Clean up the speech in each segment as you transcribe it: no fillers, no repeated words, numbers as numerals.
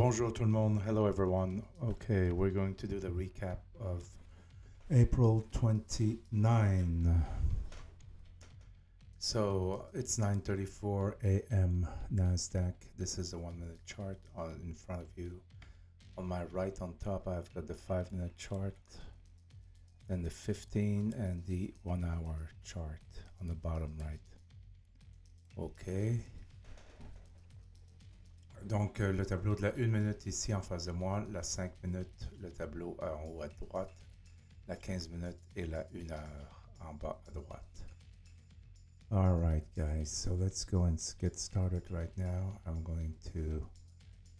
Bonjour tout le monde. Hello everyone. Okay, we're going to do the recap of April 29. So it's 9:34 a.m. Nasdaq. This is the 1-minute chart in front of you. On my right on top, I've got the 5-minute chart, then the 15 and the 1-hour chart on the bottom right. Okay. Donc, le tableau de la 1 minute ici en face de moi, la 5 minutes, le tableau en haut à droite, la 15 minutes et la 1 heure en bas à droite. All right, guys, so let's go and get started right now. I'm going to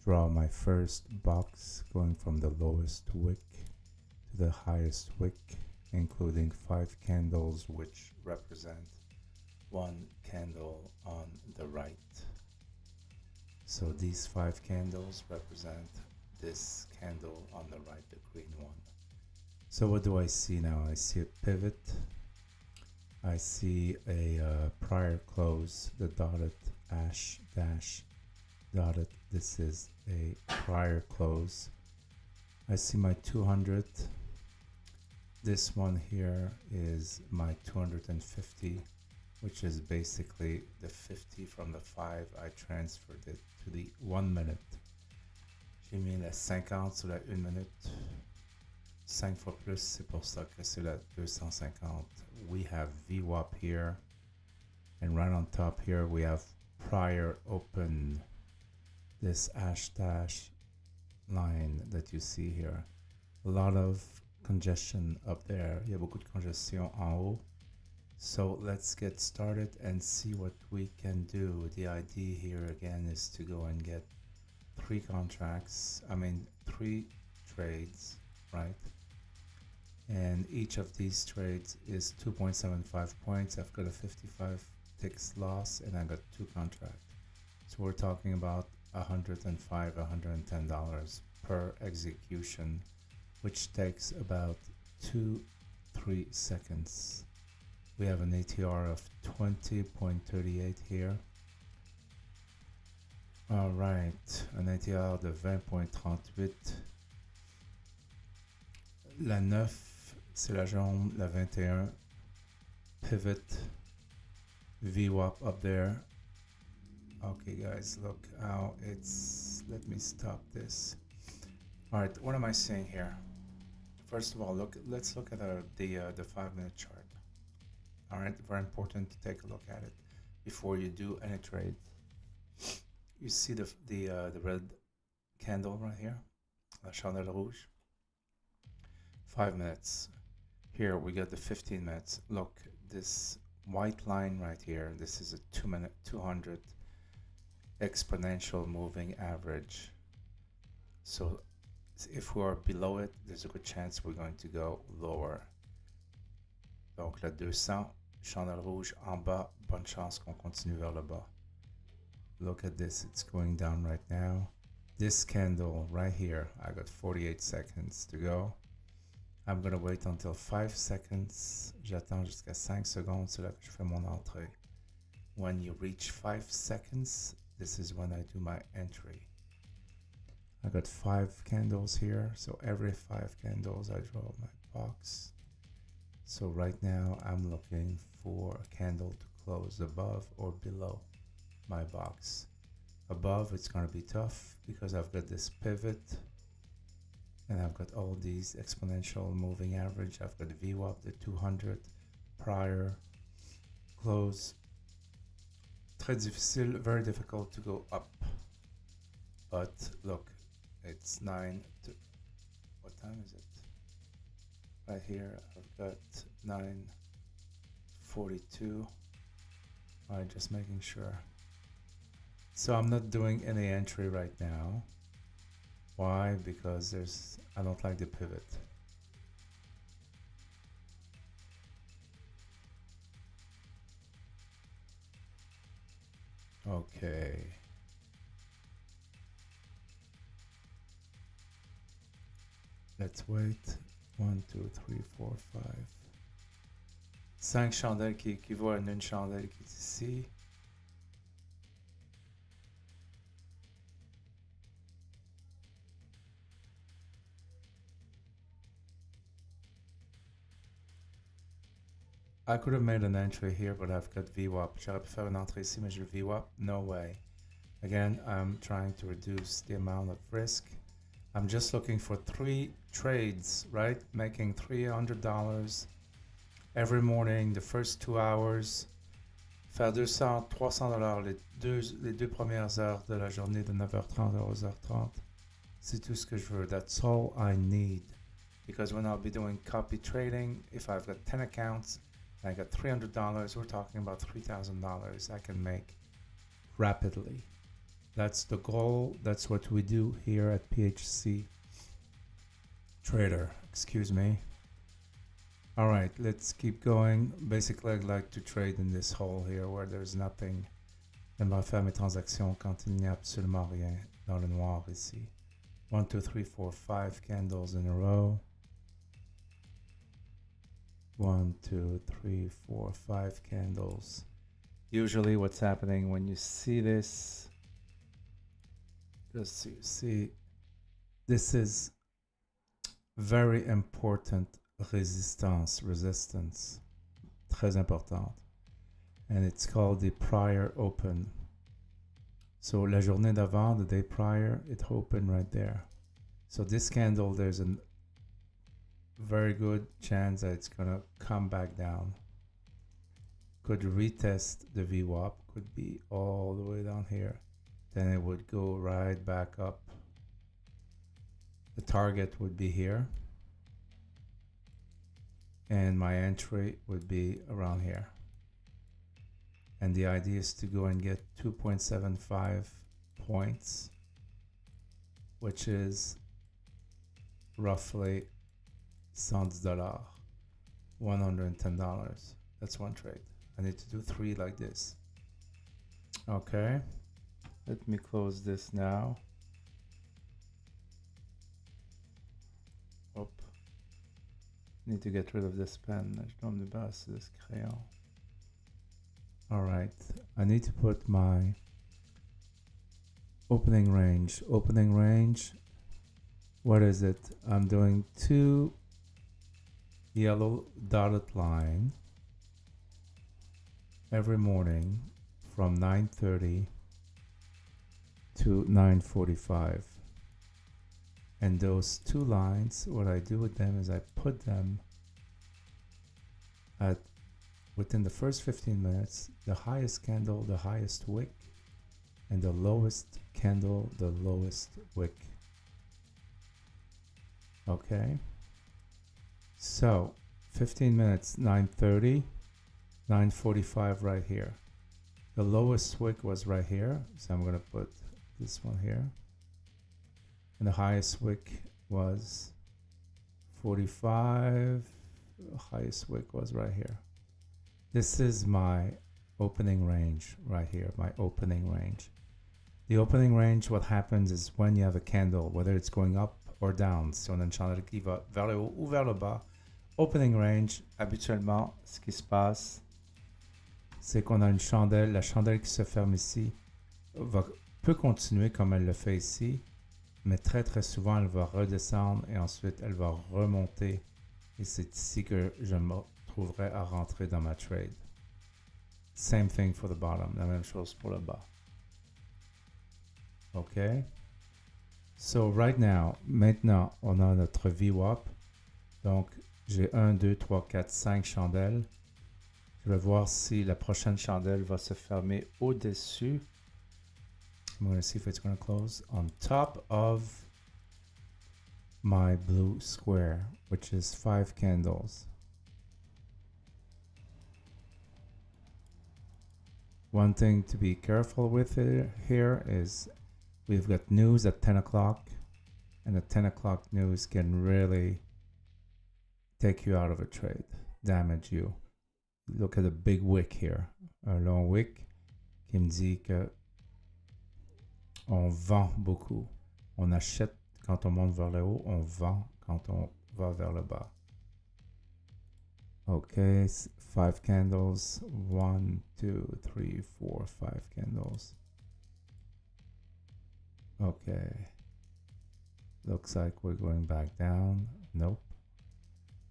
draw my first box going from the lowest wick to the highest wick, including 5 candles, which represent 1 candle on the right. So these 5 candles represent this candle on the right, the green one. So what do I see now? I see a pivot. I see a prior close, the dotted ash dash dotted. This is a prior close. I see my 200. This one here is my 250, which is basically the 50 from the 5. I transferred it to the 1 minute. J'ai mis la 50 sur la 1 minute. 5 fois plus, c'est pour ça que c'est la 250. We have VWAP here. And right on top here, we have prior open. This ash dash line that you see here. A lot of congestion up there. Il y a beaucoup de congestion en haut. So let's get started and see what we can do. The idea here again is to go and get 3 trades, right? And each of these trades is 2.75 points. I've got a 55 ticks loss and I got 2 contracts. So we're talking about $105, $110 per execution, which takes about 2-3 seconds. We have an ATR of 20.38 here. All right, un ATR de 20.38. La 9, c'est la jaune, la 21. Pivot, VWAP up there. Okay, guys, look how it's, let me stop this. All right, what am I saying here? First of all, let's look at the 5-minute chart. All right, very important to take a look at it before you do any trade. You see the red candle right here, la chandelle rouge. 5 minutes. Here we got the 15 minutes. Look, this white line right here. This is a 200 exponential moving average. So if we are below it, there's a good chance we're going to go lower. Donc la 200. Chandelle rouge en bas, bonne chance qu'on continue vers le bas. Look at this, it's going down right now. This candle right here, I got 48 seconds to go. I'm gonna wait until 5 seconds. J'attends jusqu'à 5 secondes, c'est là que je fais mon entrée. When you reach 5 seconds, this is when I do my entry. I got 5 candles here, so every 5 candles I draw my box. So right now I'm looking for a candle to close above or below my box. Above it's going to be tough because I've got this pivot and I've got all these exponential moving average. I've got the VWAP, the 200 prior close. Très difficile, very difficult to go up. But look, it's 9 to, what time is it? Right here, I've got 9:42. All right, just making sure. So I'm not doing any entry right now. Why? Because I don't like the pivot. Okay. Let's wait. 1, 2, 3, 4, 5. 5 chandelles qui équivaut à une chandelle qui est ici. I could have made an entry here, but I've got VWAP. J'aurais pu faire une entrée ici, mais je VWAP. No way. Again, I'm trying to reduce the amount of risk. I'm just looking for 3 trades, right? Making $300 every morning, the first 2 hours. Faire 200, $300 les deux premières heures de la journée de 9h30 à 11h30. C'est tout ce que je veux. That's all I need. Because when I'll be doing copy trading, if I've got 10 accounts, and I got $300, we're talking about $3,000 I can make rapidly. That's the goal. That's what we do here at PHC Trader. Excuse me. All right, let's keep going. Basically, I'd like to trade in this hole here where there's nothing. J'aimerais faire mes transactions quand il n'y a absolument rien dans le noir ici. 1, 2, 3, 4, 5 candles in a row. 1, 2, 3, 4, 5 candles. Usually what's happening when you see this, just so you see, this is very important resistance, très importante. And it's called the prior open. So la journée d'avant, the day prior, it opened right there. So this candle, there's a very good chance that it's gonna come back down. Could retest the VWAP, could be all the way down here. Then it would go right back up. The target would be here. And my entry would be around here. And the idea is to go and get 2.75 points, which is roughly $100, $110. That's one trade. I need to do 3 like this. Okay, let me close this now. Oh, need to get rid of this pen. Je dois me débarrasser de ce crayon. All right, I need to put my opening range. Opening range, what is it? I'm doing 2 yellow dotted line every morning from 9:30 to 9:45. And those 2 lines, what I do with them is I put them at within the first 15 minutes, the highest candle, the highest wick, and the lowest candle, the lowest wick. Okay. So 15 minutes, 9:30, 9:45 right here. The lowest wick was right here, so I'm going to put this one here. And the highest wick was 45. The highest wick was right here. This is my opening range right here, my opening range. The opening range, what happens is when you have a candle, whether it's going up or down, si on a une chandelle qui va vers le haut ou vers le bas, opening range, habituellement, ce qui se passe, c'est qu'on a une chandelle, la chandelle qui se ferme ici peut continuer comme elle le fait ici, mais très très souvent elle va redescendre et ensuite elle va remonter. Et c'est ici que je me trouverai à rentrer dans ma trade. Same thing for the bottom, la même chose pour le bas. OK? So right now, maintenant, on a notre VWAP. Donc, j'ai 1, 2, 3, 4, 5 chandelles. Je vais voir si la prochaine chandelle va se fermer au-dessus. I'm going to see if it's going to close on top of my blue square, which is 5 candles. One thing to be careful with here is we've got news at 10 o'clock, and the 10 o'clock news can really take you out of a trade, damage you. Look at the big wick here, un long wick qui me dit que on vend beaucoup. On achète quand on monte vers le haut, on vend quand on va vers le bas. Okay, 5 candles, 1, 2, 3, 4, 5 candles. Okay, looks like we're going back down. Nope.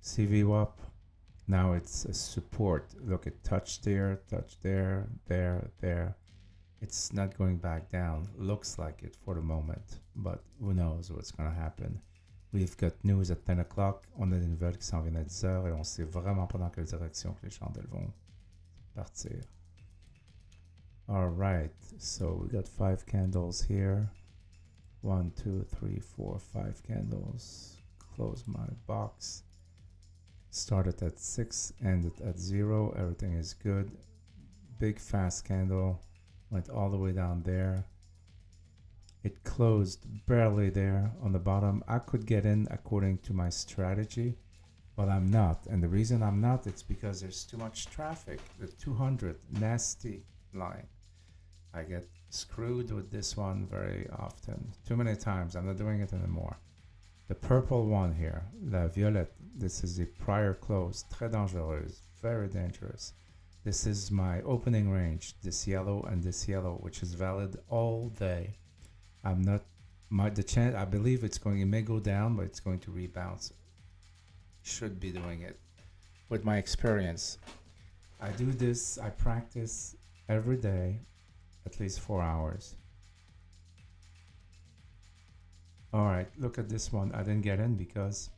CVWAP, Now it's a support. Look, it touched there, there. It's not going back down. Looks like it for the moment, but who knows what's going to happen. We've got news at 10 o'clock. On a des nouvelles qui s'en viennent à 10 heures et on sait vraiment pas dans quelle direction que les chandelles vont partir. All right, so we got 5 candles here. 1, 2, 3, 4, 5 candles. Close my box. Started at 6, ended at 0. Everything is good. Big fast candle. Went all the way down there. It closed barely there on the bottom. I could get in according to my strategy, but I'm not. And the reason I'm not, it's because there's too much traffic. The 200 nasty line. I get screwed with this one very often. Too many times. I'm not doing it anymore. The purple one here, la violette, this is the prior close. Très dangereuse. Very dangerous. This is my opening range. This yellow and this yellow, which is valid all day. I'm not, the chance, I believe it's going, it may go down, but it's going to rebound. Should be doing it. With my experience, I do this, I practice every day, at least 4 hours. All right, look at this one. I didn't get in because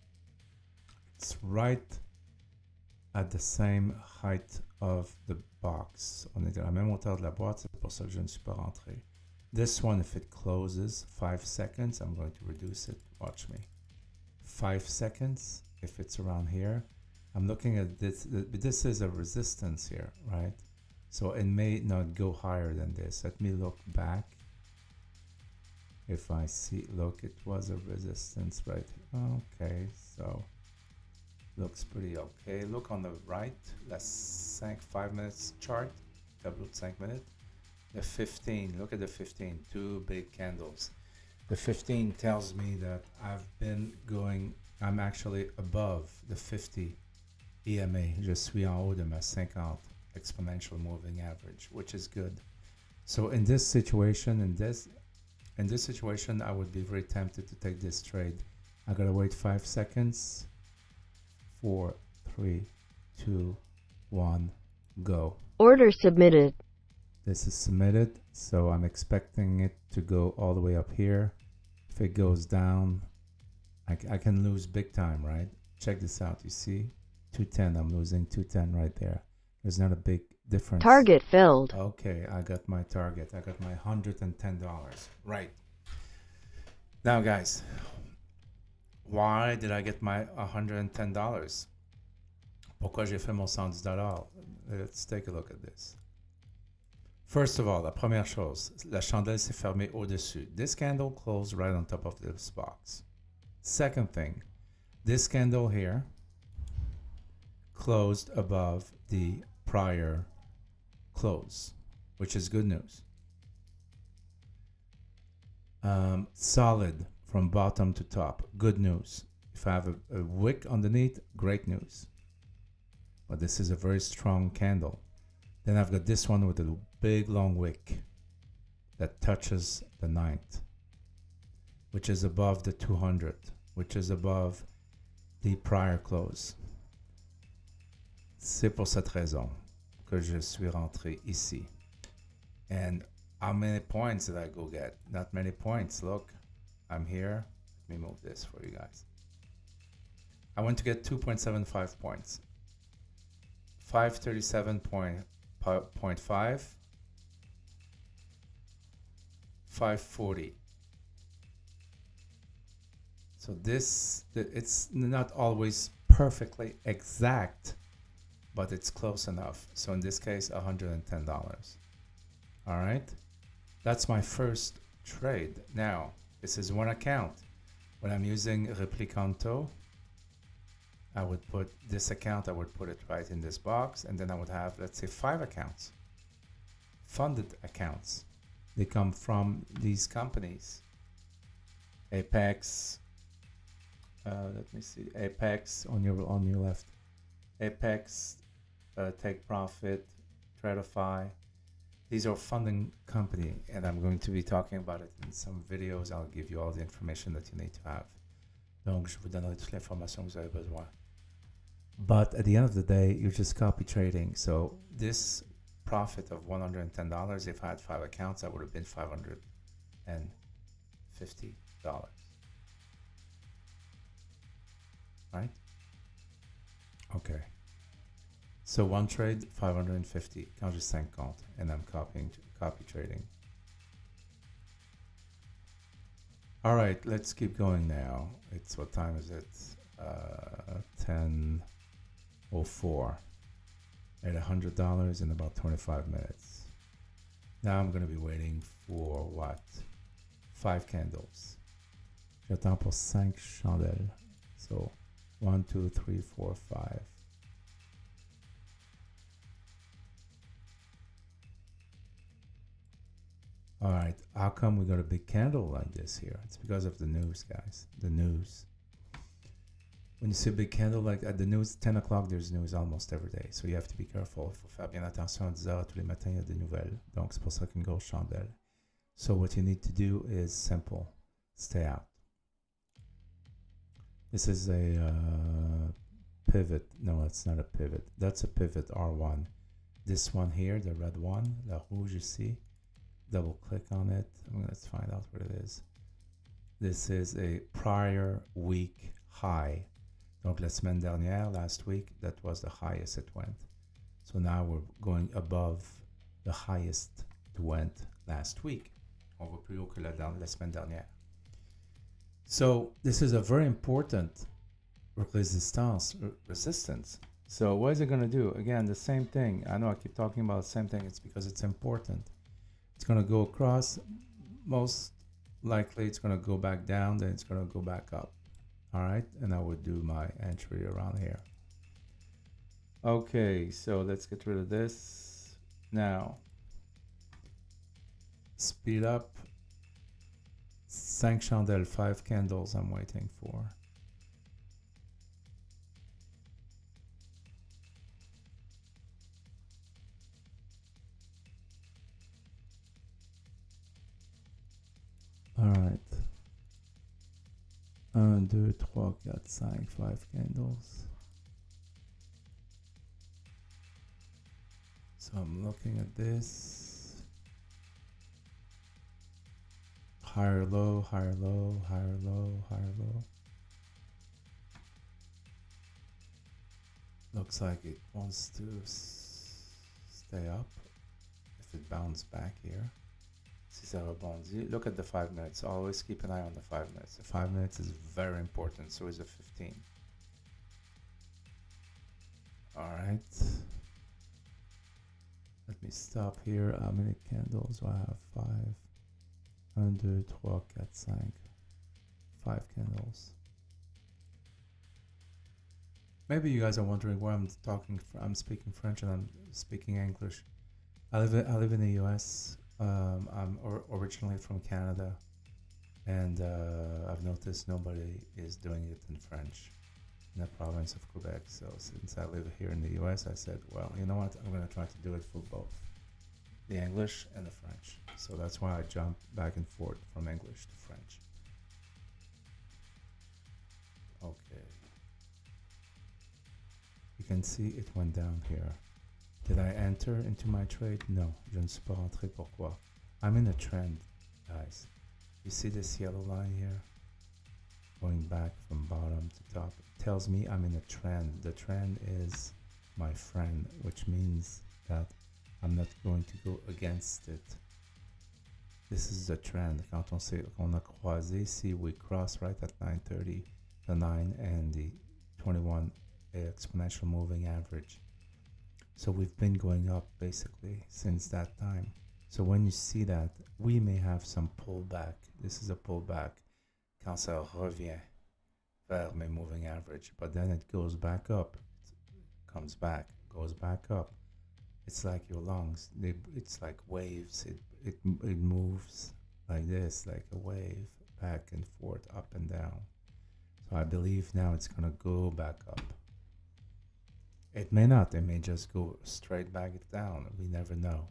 it's right at the same height of the box. On est à la même hauteur de la boîte, c'est pour ça que je ne suis pas rentré. This one, if it closes 5 seconds, I'm going to reduce it. Watch me. 5 seconds, if it's around here. I'm looking at this. This is a resistance here, right? So it may not go higher than this. Let me look back. If I see, look, it was a resistance right here. Okay, so looks pretty okay. Look on the right, that's 5 minutes chart, tableau de 5 minutes. The 15, look at the 15, 2 big candles. The 15 tells me that I've been going, I'm actually above the 50 EMA. Je suis en haut de ma 50 exponential moving average, which is good. So in this situation, in this situation, I would be very tempted to take this trade. I gotta wait 5 seconds. 4, 3, 2, 1, go. Order submitted. This is submitted, so I'm expecting it to go all the way up here. If it goes down, I can lose big time, right? Check this out. You see? 210. I'm losing 210 right there. There's not a big difference. Target filled. Okay, I got my target. I got my $110. Right. Now, guys, why did I get my $110? Pourquoi j'ai fait mon $110? Let's take a look at this. First of all, la première chose, la chandelle s'est fermée au-dessus. This candle closed right on top of this box. Second thing, this candle here closed above the prior close, which is good news. Solid from bottom to top, good news. If I have a wick underneath, great news. But this is a very strong candle. Then I've got this one with a big long wick that touches the 9th, which is above the 200, which is above the prior close. C'est pour cette raison que je suis rentré ici. And how many points did I go get? Not many points. Look, I'm here. Let me move this for you guys. I went to get 2.75 points. 537.5, 540. So this, it's not always perfectly exact, but it's close enough. So in this case, $110. All right, that's my first trade. Now, this is one account. When I'm using Replicanto, I would put this account, I would put it right in this box, and then I would have, let's say, 5 accounts. Funded accounts. They come from these companies. Apex, let me see, Apex on your left. Apex, Take Profit, Tradify. These are funding company, and I'm going to be talking about it in some videos. I'll give you all the information that you need to have. Donc, je vous donnerai toute l'information que vous avez besoin. But at the end of the day, you're just copy trading. So this profit of $110, if I had 5 accounts, that would have been $550. Right? Okay. So one trade, 550. Quand j'ai 50, and I'm copy trading. All right, let's keep going now. It's, what time is it? 10:04. At $100 in about 25 minutes. Now I'm going to be waiting for what? 5 candles. J'attends pour 5 chandelles. So 1, 2, 3, 4, 5. All right, how come we got a big candle like this here? It's because of the news, guys. The news. When you see a big candle like at the news, 10 o'clock, there's news almost every day. So you have to be careful. Il faut faire bien attention à 10 heures tous les matins, il y a des nouvelles. Donc c'est pour ça qu'une grosse chandelle. So what you need to do is simple. Stay out. This is a pivot. No, it's not a pivot. That's a pivot R1. This one here, the red one, la rouge ici. Double click on it. Let's find out what it is. This is a prior week high. Donc la semaine dernière, last week, that was the highest it went. So now we're going above the highest it went last week. On va plus haut que la semaine dernière. So this is a very important resistance. So what is it going to do? Again, the same thing. I know I keep talking about the same thing. It's because it's important. It's going to go across. Most likely it's going to go back down, then it's going to go back up. All right, and I would do my entry around here. Okay, so let's get rid of this. Now, speed up. 5 chandelles, 5 candles I'm waiting for. All right. 1, 2, 3, 4, 5, 5 candles. So I'm looking at this. Higher low, higher low, higher low, higher low. Looks like it wants to stay up. If it bounces back here. Si ça rebondit, look at the 5 minutes. Always keep an eye on the 5 minutes. The 5 minutes is very important. So is the 15. All right. Let me stop here. How many candles do I have? 5. 1, 2, 3, 4, 5. 5 candles. Maybe you guys are wondering where I'm speaking French and I'm speaking English. I live in the US. I'm originally from Canada, and I've noticed nobody is doing it in French in the province of Quebec. So since I live here in the US, I said, well, you know what? I'm going to try to do it for both, the English and the French. So that's why I jump back and forth from English to French. Okay. You can see it went down here. Did I enter into my trade? No, je ne suis pas rentré. Pourquoi? I'm in a trend, guys. You see this yellow line here? Going back from bottom to top. It tells me I'm in a trend. The trend is my friend, which means that I'm not going to go against it. This is the trend. Quand on a croisé, see we cross right at 9:30, the 9 and the 21 exponential moving average. So we've been going up basically since that time. So when you see that, we may have some pullback. This is a pullback quand ça revient vers mes moving average. But then it goes back up, comes back, goes back up. It's like your lungs. It's like waves. It moves like this, like a wave, back and forth, up and down. So I believe now it's going to go back up. It may not. It may just go straight back down. We never know.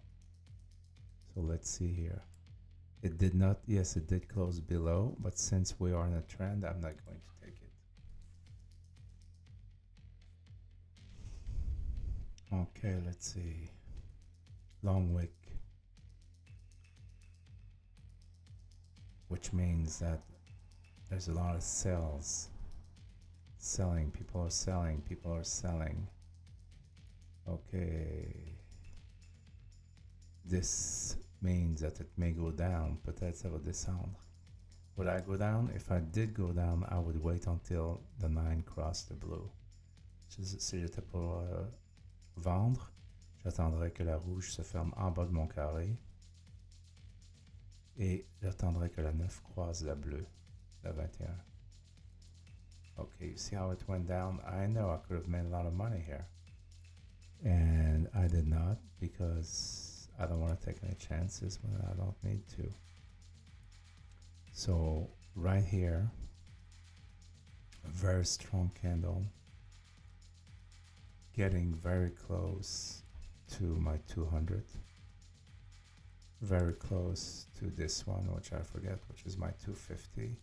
So let's see here. It did not. Yes, it did close below. But since we are in a trend, I'm not going to take it. Okay, let's see. Long wick, which means that there's a lot of selling. People are selling. Okay. This means that it may go down. Peut-être ça va descendre. Would I go down? If I did go down, I would wait until the 9 crossed the blue. Si j'étais pour vendre, j'attendrai que la rouge se ferme en bas de mon carré. Et j'attendrai que la 9 croise la bleue, la 21. Okay, you see how it went down? I know I could have made a lot of money here. And I did not because I don't want to take any chances when I don't need to. So right here, a very strong candle, getting very close to my 200. Very close to this one, which I forget, which is my 250.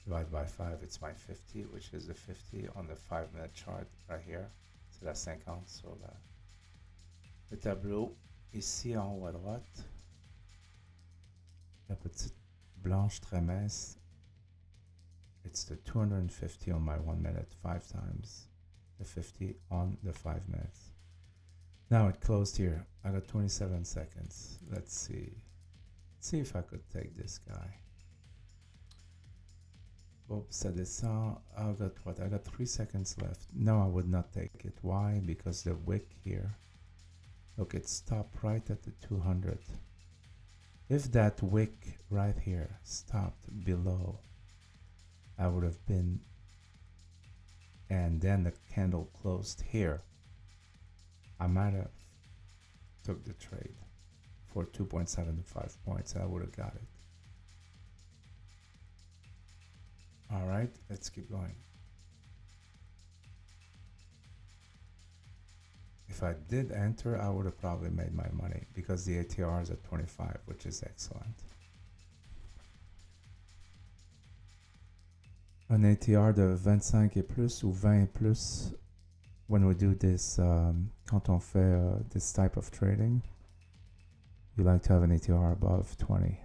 Divided by 5, it's my 50, which is the 50 on the 5-minute chart right here. C'est la 50 sur le tableau. Ici en haut à droite, la petite blanche très mince. It's the 250 on my 1 minute, 5 times the 50 on the 5 minutes. Now it closed here. I got 27 seconds. Let's see. Let's see if I could take this guy. Oops, ça descend. I got what? I got 3 seconds left. No, I would not take it. Why? Because the wick here. Look, it stopped right at the 200. If that wick right here stopped below, I would have been, and then the candle closed here, I might have took the trade for 2.75 points. I would have got it. All right, let's keep going. If I did enter, I would have probably made my money because the ATR is at 25, which is excellent. Un ATR de 25 et plus ou 20 et plus when we do this, quand on fait this type of trading, you like to have an ATR above 20.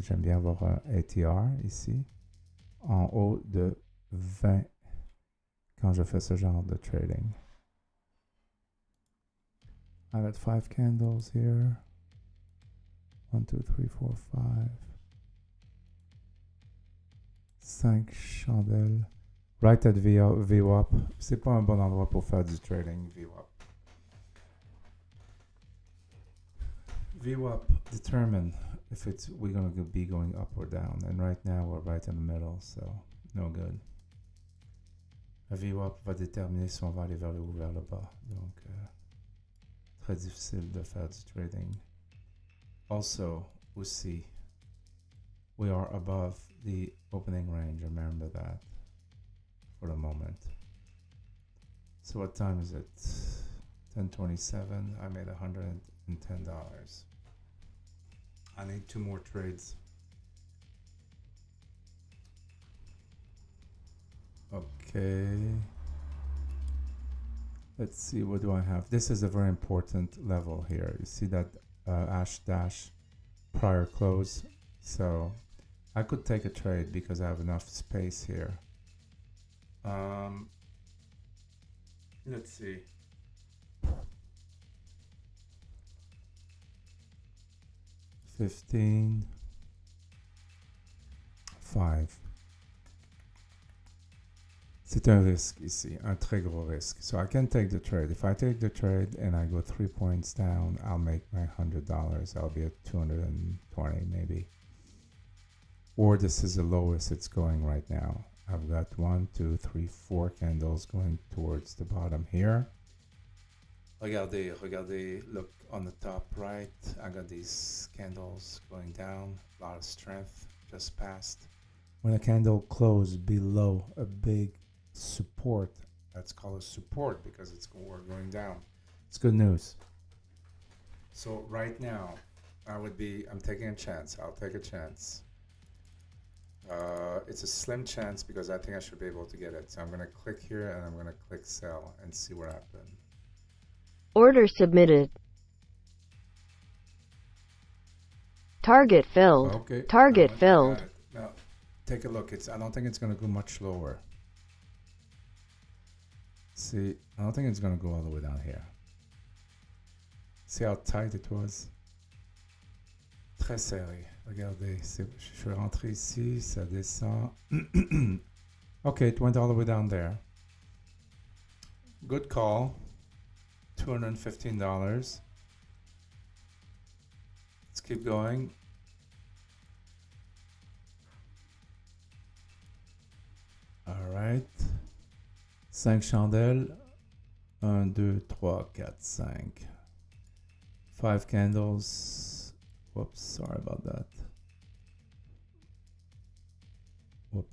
J'aime bien avoir un ATR ici en haut de 20 quand je fais ce genre de trading. I got 5 candles here. 1, 2, 3, 4, 5. 5 chandelles. Right at VWAP. C'est pas un bon endroit pour faire du trading, VWAP. VWAP determine if we're going to be going up or down. And right now we're right in the middle, so no good. Le VWAP va déterminer si on va aller vers le haut ou vers le bas. Donc, très difficile de faire du trading. Also, aussi, we are above the opening range. Remember that for the moment. So what time is it? 10:27. I made $110. I need 2 more trades. Okay. Let's see, what do I have? This is a very important level here. You see that hash dash prior close. So I could take a trade because I have enough space here. Let's see. $15, $5. C'est un risque ici, un très gros risque. So I can take the trade. If I take the trade and I go 3 points down, I'll make my $100. I'll be at 220 maybe. Or this is the lowest it's going right now. I've got 1, 2, 3, 4 candles going towards the bottom here. Regardez, look on the top right. I got these candles going down. A lot of strength just passed. When a candle closed below a big support, that's called a support because we're going down. It's good news. So right now, I'm taking a chance. I'll take a chance. It's a slim chance because I think I should be able to get it. So I'm going to click here and I'm going to click sell and see what happens. Order submitted. Target filled. Okay. Target I filled. got it. Now, take a look. I don't think it's going to go much lower. See, I don't think it's going to go all the way down here. See how tight it was? Très serré. Regardez, je suis rentré ici, ça descend. Okay, it went all the way down there. Good call. $215. Let's keep going. All right. 5 chandelles. 1, 2, 3, 4, 5. 5 candles. Whoops, sorry about that. Whoop.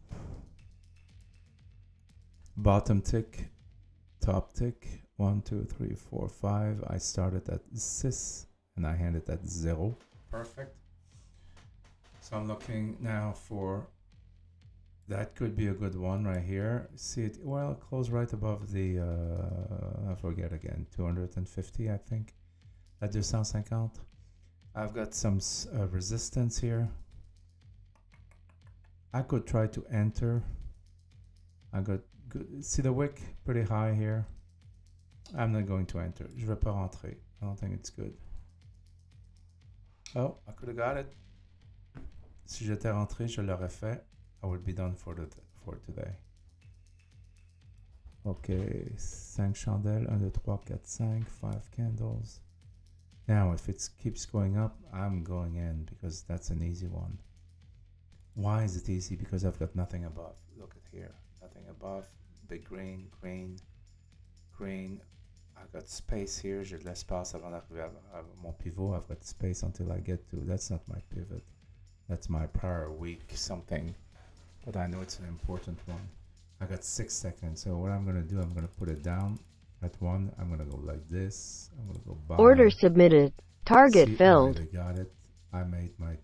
Bottom tick, top tick. 1, 2, 3, 4, 5. I started at 6 and I ended at 0. Perfect. So I'm looking now for, that could be a good one right here. See it, well, close right above the, I forget again, 250, I think. At 250. I've got some resistance here. I could try to enter. I got good. See the wick pretty high here. I'm not going to enter. Je vais pas rentrer. I don't think it's good. Oh, I could have got it. Si j'étais rentré, je l'aurais fait. I would be done for today. Okay, 5 chandelles, 1, 2, 3, 4, 5, 5 candles. Now, if it keeps going up, I'm going in because that's an easy one. Why is it easy? Because I've got nothing above. Look at here, nothing above. Big green, green, green. I've got space here. J'ai de l'espace avant d'arriver à mon pivot. I've got space until I get to. That's not my pivot. That's my prior week something. But I know it's an important one. I got 6 seconds. So what I'm going to do, I'm going to put it down at 1. I'm going to go like this. I'm going to go by. Order submitted. Target See, filled. I got it. I made my.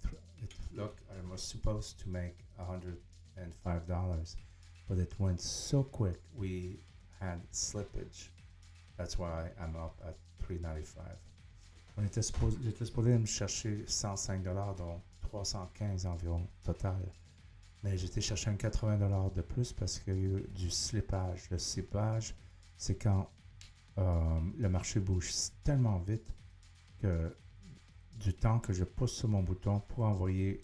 Look, I was supposed to make $105, but it went so quick. We had slippage. That's why I'm up at $395. J'étais supposé me chercher $105, dont $315 environ total. Mais j'étais chercher un $80 de plus parce qu'il y a eu du slippage. Le slippage, c'est quand le marché bouge tellement vite que du temps que je pousse sur mon bouton pour envoyer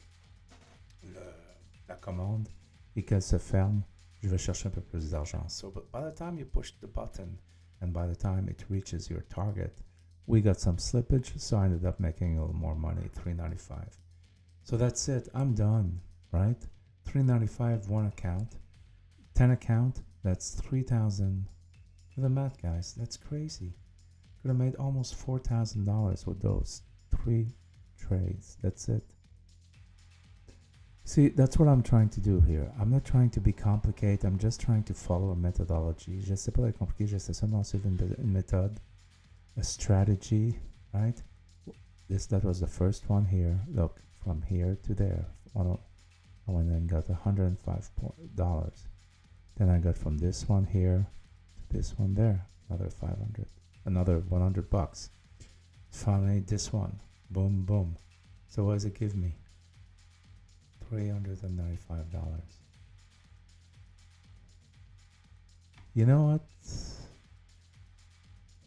la commande et qu'elle se ferme, je vais chercher un peu plus d'argent. So by the time you push the button and by the time it reaches your target, we got some slippage, so I ended up making a little more money, $395. So that's it. I'm done, right? $395, 1 account. 10 account, that's $3,000. Do the math, guys. That's crazy. Could have made almost $4,000 with those 3 trades. That's it. See, that's what I'm trying to do here. I'm not trying to be complicated. I'm just trying to follow a methodology. J'essaie pas d'être compliqué. J'essaie seulement de suivre une méthode, a strategy, right? That was the first one here. Look, from here to there. I went and got $105. Then I got from this one here to this one there. Another 500. Another $100. Finally, this one. Boom, boom. So what does it give me? $395. You know what?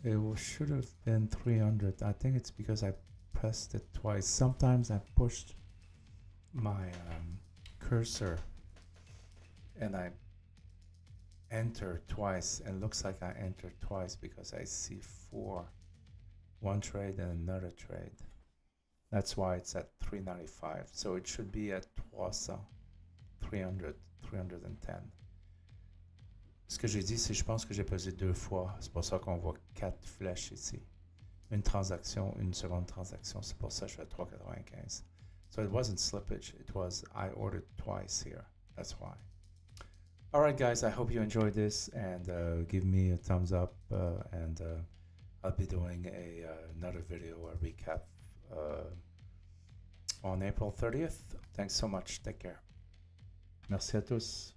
It should have been 300. I think it's because I pressed it twice. Sometimes I pushed my cursor and I enter twice, and looks like I entered twice because I see 4. One trade and another trade. That's why it's at 395. So it should be at 300, 310. Ce que j'ai dit, c'est je pense que j'ai pesé 2 fois. C'est pour ça qu'on voit 4 flèches ici. Une transaction, une seconde transaction. C'est pour ça que je suis à 3,95. So it wasn't slippage. It was I ordered twice here. That's why. All right, guys. I hope you enjoyed this, and give me a thumbs up. And I'll be doing another video, a recap on April 30th. Thanks so much. Take care. Merci à tous.